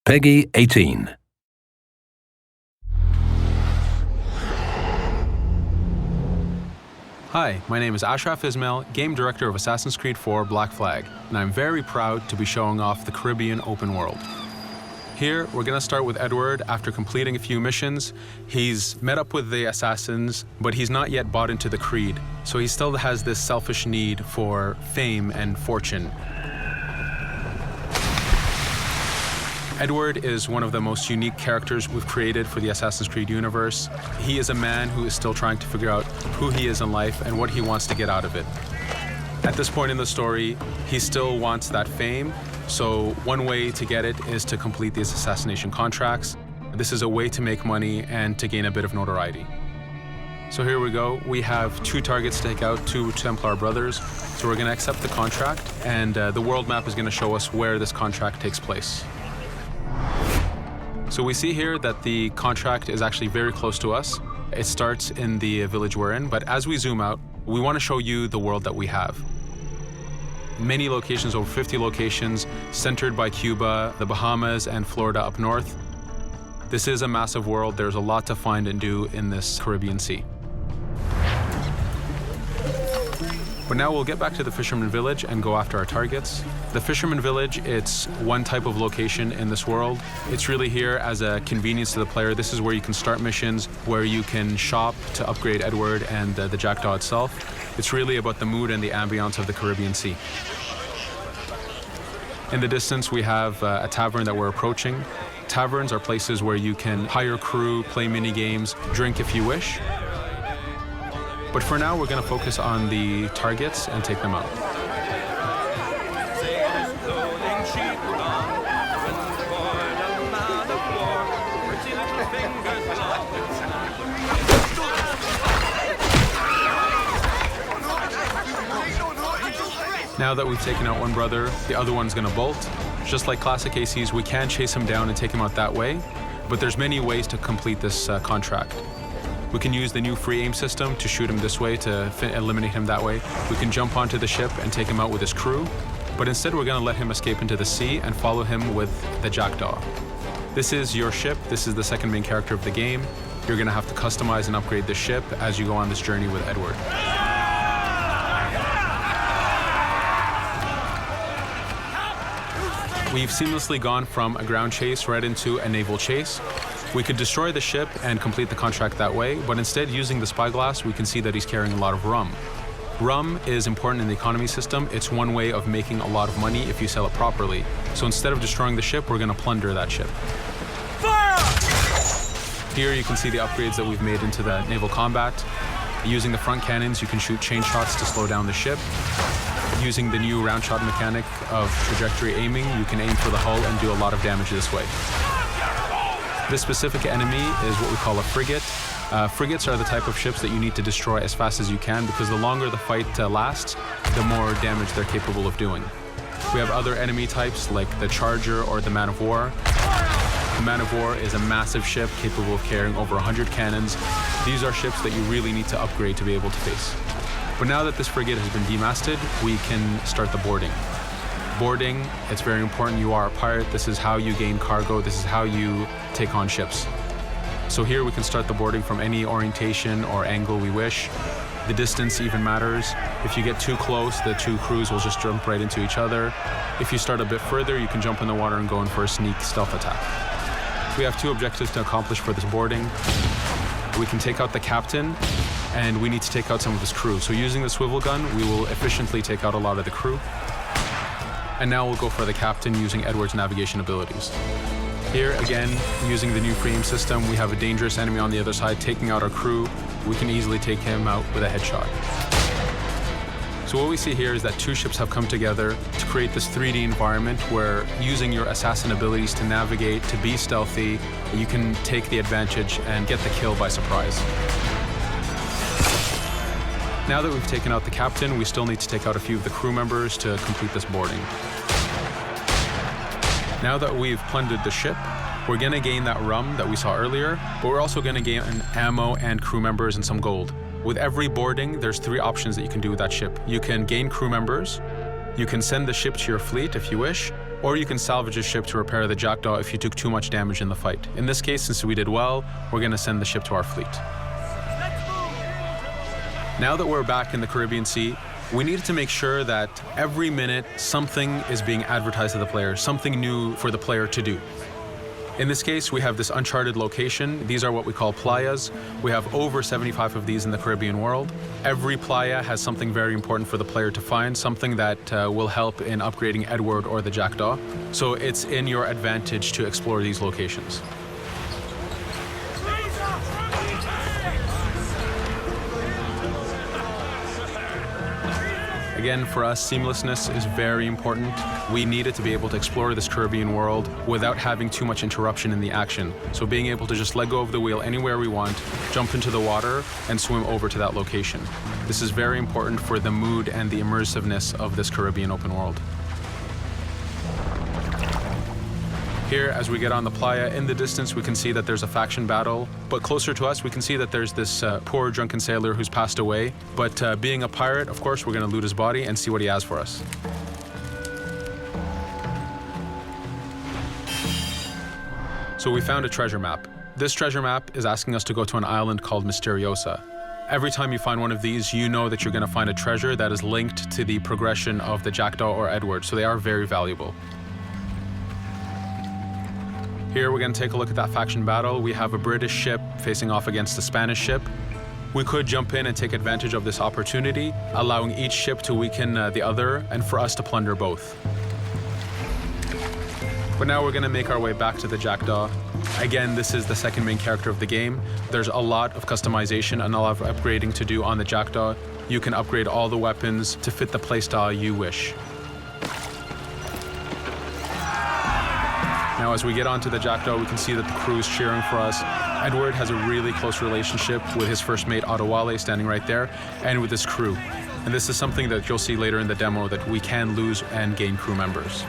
Peggy 18. Hi, my name is Ashraf Ismail, Game Director of Assassin's Creed 4 Black Flag, and I'm very proud to be showing off the Caribbean open world. Here, we're going to start with Edward. After completing a few missions, he's met up with the assassins, but he's not yet bought into the creed, so he still has this selfish need for fame and fortune. Edward is one of the most unique characters we've created for the Assassin's Creed universe. He is a man who is still trying to figure out who he is in life and what he wants to get out of it. At this point in the story, he still wants that fame, so one way to get it is to complete these assassination contracts. This is a way to make money and to gain a bit of notoriety. So here we go. We have 2 targets to take out, 2 Templar brothers. So we're going to accept the contract, and the world map is going to show us where this contract takes place. So we see here that the contract is actually very close to us. It starts in the village we're in, but as we zoom out, we want to show you the world that we have. Many locations, over 50 locations, centered by Cuba, the Bahamas, and Florida up north. This is a massive world. There's a lot to find and do in this Caribbean Sea. But now we'll get back to the Fisherman Village and go after our targets. The Fisherman Village, it's one type of location in this world. It's really here as a convenience to the player. This is where you can start missions, where you can shop to upgrade Edward and the Jackdaw itself. It's really about the mood and the ambiance of the Caribbean Sea. In the distance, we have a tavern that we're approaching. Taverns are places where you can hire crew, play mini games, drink if you wish. But for now, we're going to focus on the targets and take them out. Now that we've taken out one brother, the other one's going to bolt. Just like classic ACs, we can chase him down and take him out that way, but there's many ways to complete this contract. We can use the new free aim system to shoot him this way, to eliminate him that way. We can jump onto the ship and take him out with his crew, but instead we're going to let him escape into the sea and follow him with the Jackdaw. This is your ship. This is the second main character of the game. You're going to have to customize and upgrade the ship as you go on this journey with Edward. We've seamlessly gone from a ground chase right into a naval chase. We could destroy the ship and complete the contract that way, but instead, using the spyglass, we can see that he's carrying a lot of rum. Rum is important in the economy system. It's one way of making a lot of money if you sell it properly. So instead of destroying the ship, we're going to plunder that ship. Fire! Here you can see the upgrades that we've made into the naval combat. Using the front cannons, you can shoot chain shots to slow down the ship. Using the new round shot mechanic of trajectory aiming, you can aim for the hull and do a lot of damage this way. This specific enemy is what we call a frigate. Frigates are the type of ships that you need to destroy as fast as you can, because the longer the fight lasts, the more damage they're capable of doing. We have other enemy types like the Charger or the Man of War. The Man of War is a massive ship capable of carrying over 100 cannons. These are ships that you really need to upgrade to be able to face. But now that this frigate has been demasted, we can start the boarding. Boarding, it's very important. You are a pirate. This is how you gain cargo. This is how you take on ships. So here we can start the boarding from any orientation or angle we wish. The distance even matters. If you get too close, the 2 crews will just jump right into each other. If you start a bit further, you can jump in the water and go in for a sneak stealth attack. We have 2 objectives to accomplish for this boarding. We can take out the captain, and we need to take out some of his crew. So using the swivel gun, we will efficiently take out a lot of the crew. And now we'll go for the captain using Edward's navigation abilities. Here, again, using the new free aim system, we have a dangerous enemy on the other side taking out our crew. We can easily take him out with a headshot. So what we see here is that 2 ships have come together to create this 3D environment where, using your assassin abilities to navigate, to be stealthy, you can take the advantage and get the kill by surprise. Now that we've taken out the captain, we still need to take out a few of the crew members to complete this boarding. Now that we've plundered the ship, we're going to gain that rum that we saw earlier, but we're also going to gain ammo and crew members and some gold. With every boarding, there's 3 options that you can do with that ship. You can gain crew members, you can send the ship to your fleet if you wish, or you can salvage a ship to repair the Jackdaw if you took too much damage in the fight. In this case, since we did well, we're going to send the ship to our fleet. Now that we're back in the Caribbean Sea, we needed to make sure that every minute something is being advertised to the player, something new for the player to do. In this case, we have this uncharted location. These are what we call playas. We have over 75 of these in the Caribbean world. Every playa has something very important for the player to find, something that will help in upgrading Edward or the Jackdaw. So it's in your advantage to explore these locations. Again, for us, seamlessness is very important. We needed to be able to explore this Caribbean world without having too much interruption in the action. So being able to just let go of the wheel anywhere we want, jump into the water, and swim over to that location. This is very important for the mood and the immersiveness of this Caribbean open world. Here, as we get on the playa, in the distance we can see that there's a faction battle, but closer to us we can see that there's this poor drunken sailor who's passed away. But being a pirate, of course, we're going to loot his body and see what he has for us. So we found a treasure map. This treasure map is asking us to go to an island called Misteriosa. Every time you find one of these, you know that you're going to find a treasure that is linked to the progression of the Jackdaw or Edward, so they are very valuable. Here we're going to take a look at that faction battle. We have a British ship facing off against a Spanish ship. We could jump in and take advantage of this opportunity, allowing each ship to weaken the other and for us to plunder both. But now we're going to make our way back to the Jackdaw. Again, this is the second main character of the game. There's a lot of customization and a lot of upgrading to do on the Jackdaw. You can upgrade all the weapons to fit the playstyle you wish. Now, as we get onto the Jackdaw, we can see that the crew is cheering for us. Edward has a really close relationship with his first mate, Adewale, standing right there, and with his crew. And this is something that you'll see later in the demo, that we can lose and gain crew members.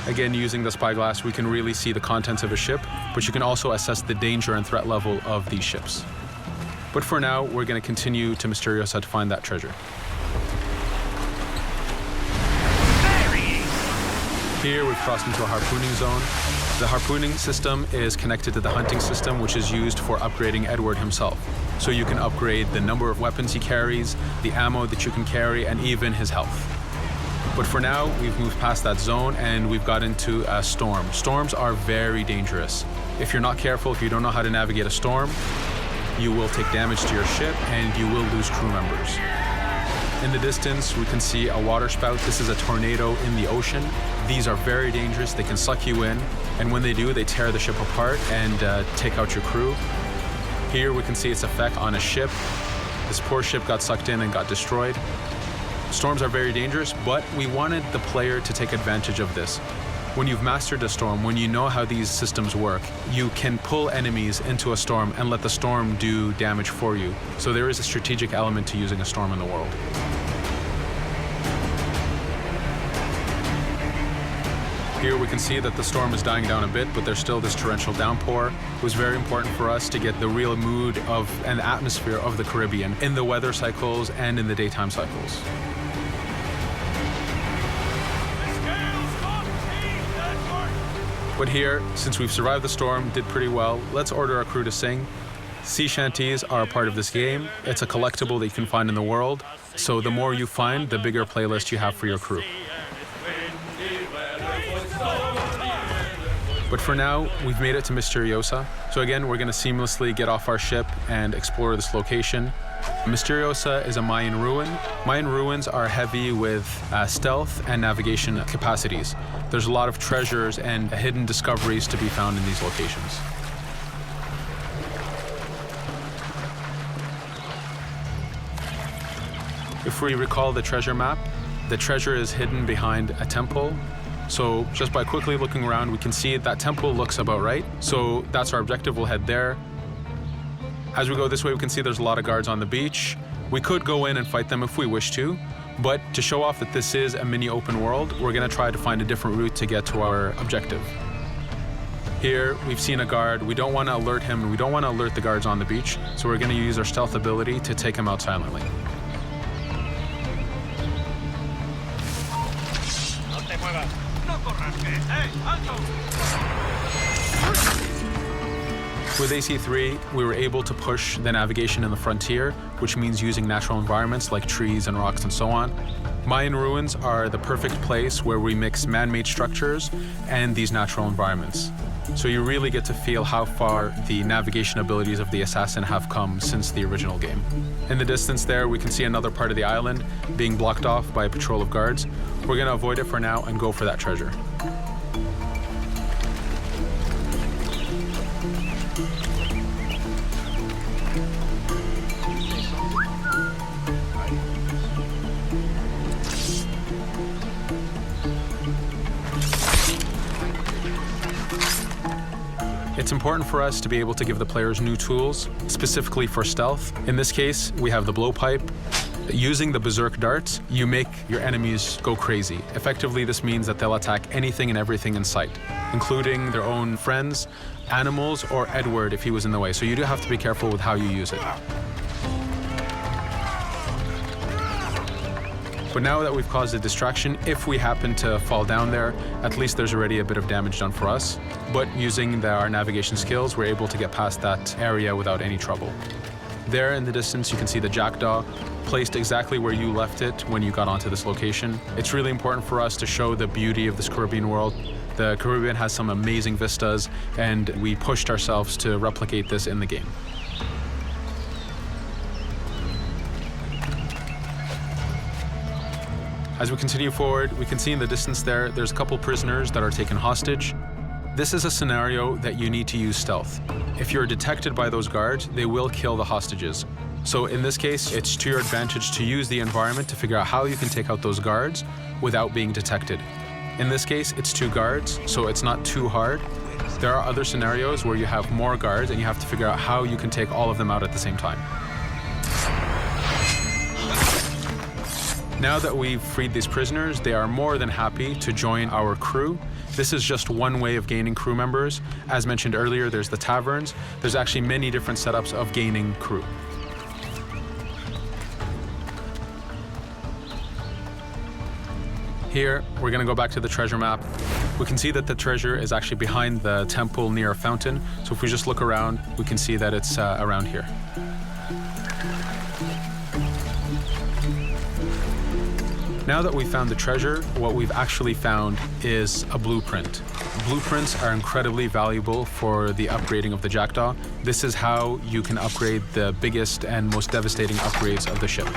Again, using the spyglass, we can really see the contents of a ship, but you can also assess the danger and threat level of these ships. But for now, we're going to continue to Misteriosa to find that treasure. Here we've crossed into a harpooning zone. The harpooning system is connected to the hunting system, which is used for upgrading Edward himself. So you can upgrade the number of weapons he carries, the ammo that you can carry, and even his health. But for now, we've moved past that zone and we've got into a storm. Storms are very dangerous. If you're not careful, if you don't know how to navigate a storm, you will take damage to your ship and you will lose crew members. In the distance, we can see a water spout. This is a tornado in the ocean. These are very dangerous. They can suck you in, and when they do, they tear the ship apart and take out your crew. Here we can see its effect on a ship. This poor ship got sucked in and got destroyed. Storms are very dangerous, but we wanted the player to take advantage of this. When you've mastered a storm, when you know how these systems work, you can pull enemies into a storm and let the storm do damage for you. So there is a strategic element to using a storm in the world. Here we can see that the storm is dying down a bit, but there's still this torrential downpour. It was very important for us to get the real mood of and atmosphere of the Caribbean in the weather cycles and in the daytime cycles. But here, since we've survived the storm, did pretty well, let's order our crew to sing. Sea shanties are a part of this game. It's a collectible that you can find in the world. So the more you find, the bigger playlist you have for your crew. But for now, we've made it to Misteriosa. So again, we're going to seamlessly get off our ship and explore this location. Misteriosa is a Mayan ruin. Mayan ruins are heavy with stealth and navigation capacities. There's a lot of treasures and hidden discoveries to be found in these locations. If we recall the treasure map, the treasure is hidden behind a temple. So just by quickly looking around, we can see that temple looks about right. So that's our objective. We'll head there. As we go this way, we can see there's a lot of guards on the beach. We could go in and fight them if we wish to, but to show off that this is a mini open world, we're going to try to find a different route to get to our objective. Here, we've seen a guard. We don't want to alert him, and we don't want to alert the guards on the beach, so we're going to use our stealth ability to take him out silently. No te muevas. With AC3, we were able to push the navigation in the frontier, which means using natural environments like trees and rocks and so on. Mayan ruins are the perfect place where we mix man-made structures and these natural environments. So you really get to feel how far the navigation abilities of the assassin have come since the original game. In the distance there, we can see another part of the island being blocked off by a patrol of guards. We're going to avoid it for now and go for that treasure. It's important for us to be able to give the players new tools, specifically for stealth. In this case, we have the blowpipe. Using the berserk darts, you make your enemies go crazy. Effectively, this means that they'll attack anything and everything in sight, including their own friends, animals, or Edward if he was in the way. So you do have to be careful with how you use it. But now that we've caused a distraction, if we happen to fall down there, at least there's already a bit of damage done for us. But using our navigation skills, we're able to get past that area without any trouble. There in the distance, you can see the jackdaw placed exactly where you left it when you got onto this location. It's really important for us to show the beauty of this Caribbean world. The Caribbean has some amazing vistas, and we pushed ourselves to replicate this in the game. As we continue forward, we can see in the distance there's a couple prisoners that are taken hostage. This is a scenario that you need to use stealth. If you're detected by those guards, they will kill the hostages. So in this case, it's to your advantage to use the environment to figure out how you can take out those guards without being detected. In this case, it's 2 guards, so it's not too hard. There are other scenarios where you have more guards and you have to figure out how you can take all of them out at the same time. Now that we've freed these prisoners, they are more than happy to join our crew. This is just one way of gaining crew members. As mentioned earlier, there's the taverns. There's actually many different setups of gaining crew. Here, we're going to go back to the treasure map. We can see that the treasure is actually behind the temple near a fountain. So if we just look around, we can see that it's around here. Now that we've found the treasure, what we've actually found is a blueprint. Blueprints are incredibly valuable for the upgrading of the jackdaw. This is how you can upgrade the biggest and most devastating upgrades of the ship.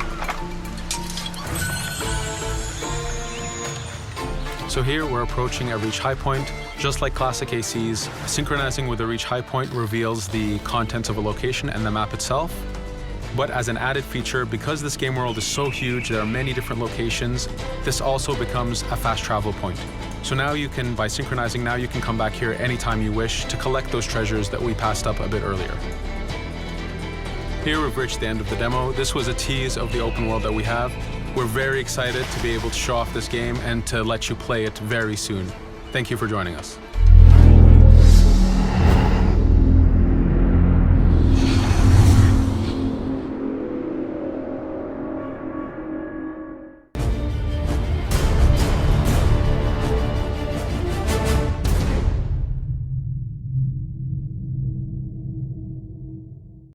So here we're approaching a reach high point. Just like classic ACs, synchronizing with a reach high point reveals the contents of a location and the map itself. But as an added feature, because this game world is so huge, there are many different locations, this also becomes a fast travel point. So now you can, by synchronizing, now you can come back here anytime you wish to collect those treasures that we passed up a bit earlier. Here we've reached the end of the demo. This was a tease of the open world that we have. We're very excited to be able to show off this game and to let you play it very soon. Thank you for joining us.